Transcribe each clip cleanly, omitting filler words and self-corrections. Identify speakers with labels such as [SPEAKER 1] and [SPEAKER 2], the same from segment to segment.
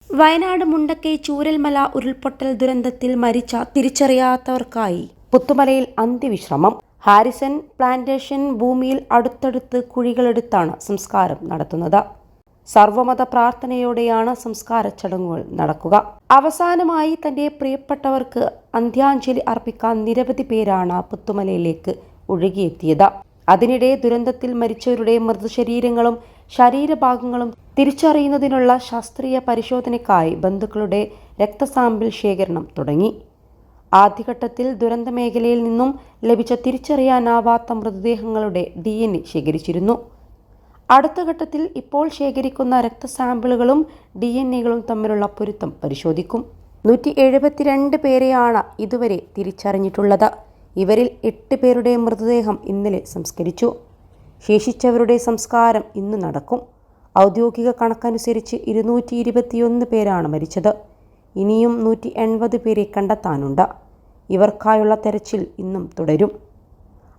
[SPEAKER 1] വയനാട് മുണ്ടക്കൈ ചൂരൽമല ഉരുൾപൊട്ടൽ ദുരന്തത്തിൽ മരിച്ച തിരിച്ചറിയാത്തവർക്കായി പുത്തുമലയിൽ അന്ത്യവിശ്രമം. ഹാരിസൺ പ്ലാന്റേഷൻ ഭൂമിയിൽ അടുത്തടുത്ത് കുഴികളെടുത്താണ് സംസ്കാരം നടത്തുന്നത്. സർവമത പ്രാർത്ഥനയോടെയാണ് സംസ്കാര ചടങ്ങുകൾ നടക്കുക. അവസാനമായി തന്റെ പ്രിയപ്പെട്ടവർക്ക് അന്ത്യാഞ്ജലി അർപ്പിക്കാൻ നിരവധി പേരാണ് പുത്തുമലയിലേക്ക് ഒഴുകിയെത്തിയത്. അതിനിടെ ദുരന്തത്തിൽ മരിച്ചവരുടെ മൃതശരീരങ്ങളും ശരീരഭാഗങ്ങളും തിരിച്ചറിയുന്നതിനുള്ള ശാസ്ത്രീയ പരിശോധനയ്ക്കായി ബന്ധുക്കളുടെ രക്തസാമ്പിൾ ശേഖരണം തുടങ്ങി. ആദ്യഘട്ടത്തിൽ ദുരന്ത മേഖലയിൽ നിന്നും ലഭിച്ച തിരിച്ചറിയാനാവാത്ത മൃതദേഹങ്ങളുടെ DNA ശേഖരിച്ചിരുന്നു. അടുത്ത ഘട്ടത്തിൽ ഇപ്പോൾ ശേഖരിക്കുന്ന രക്തസാമ്പിളുകളും DNAകളും തമ്മിലുള്ള പൊരുത്തം പരിശോധിക്കും. 172 പേരെയാണ് ഇതുവരെ തിരിച്ചറിഞ്ഞിട്ടുള്ളത്. ഇവരിൽ 8 പേരുടെ മൃതദേഹം ഇന്നലെ സംസ്കരിച്ചു. ശേഷിച്ചവരുടെ സംസ്കാരം ഇന്ന് നടക്കും. ഔദ്യോഗിക കണക്കനുസരിച്ച് 221 പേരാണ് മരിച്ചത്. ഇനിയും 180 പേരെ കണ്ടെത്താനുണ്ട്. ഇവർക്കായുള്ള തെരച്ചിൽ ഇന്നും തുടരും.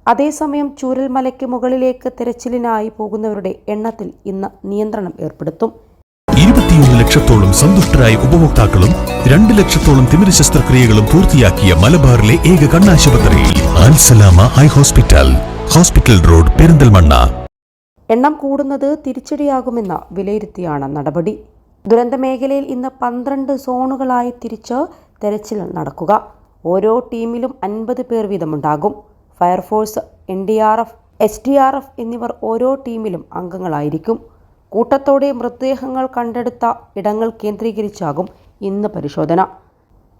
[SPEAKER 1] അതേസമയം ചൂരൽമലയ്ക്ക് മുകളിലേക്ക് തെരച്ചിലിനായി പോകുന്നവരുടെ എണ്ണത്തിൽ ഇന്ന് നിയന്ത്രണം ഏർപ്പെടുത്തും.
[SPEAKER 2] 21 ലക്ഷത്തോളം സന്തുഷ്ടരായ ഉപഭോക്താക്കളും 2 ലക്ഷത്തോളം തിമിര ശസ്ത്രക്രിയകളും പൂർത്തിയാക്കിയ മലബാറിലെ ഏക കണ്ണാശുപത്രി Al Salama high hospital, hospital road, Perinthalmanna.
[SPEAKER 1] എണ്ണം കൂടുന്നത് തിരിച്ചടിയാകുമെന്ന് വിലയിരുത്തിയാണ് നടപടി. ദുരന്ത മേഖലയിൽ ഇന്ന് 12 സോണുകളായി തിരിച്ച് തെരച്ചിൽ നടക്കുക. ഓരോ ടീമിലും 50 പേർ വീതമുണ്ടാകും. ഫയർഫോഴ്സ്, NDRF, SDRF എന്നിവർ ഓരോ ടീമിലും അംഗങ്ങളായിരിക്കും. കൂട്ടത്തോടെ മൃതദേഹങ്ങൾ കണ്ടെടുത്ത ഇടങ്ങൾ കേന്ദ്രീകരിച്ചാകും ഇന്ന് പരിശോധന.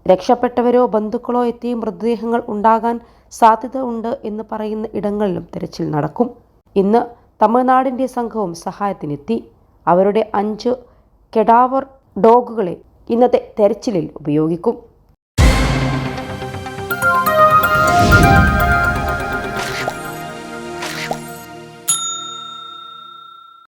[SPEAKER 1] രക്ഷപ്പെട്ടവരോ ബന്ധുക്കളോ എത്തി മൃതദേഹങ്ങൾ ഉണ്ടാകാൻ സാധ്യത ഉണ്ട് എന്ന് പറയുന്ന ഇടങ്ങളിലും തെരച്ചിൽ നടക്കും. ഇന്ന് തമിഴ്നാടിന്റെ സംഘവും സഹായത്തിനെത്തി. അവരുടെ 5 കെഡാവർ ഡോഗുകളെ ഇന്നത്തെ തെരച്ചിലിൽ ഉപയോഗിക്കും.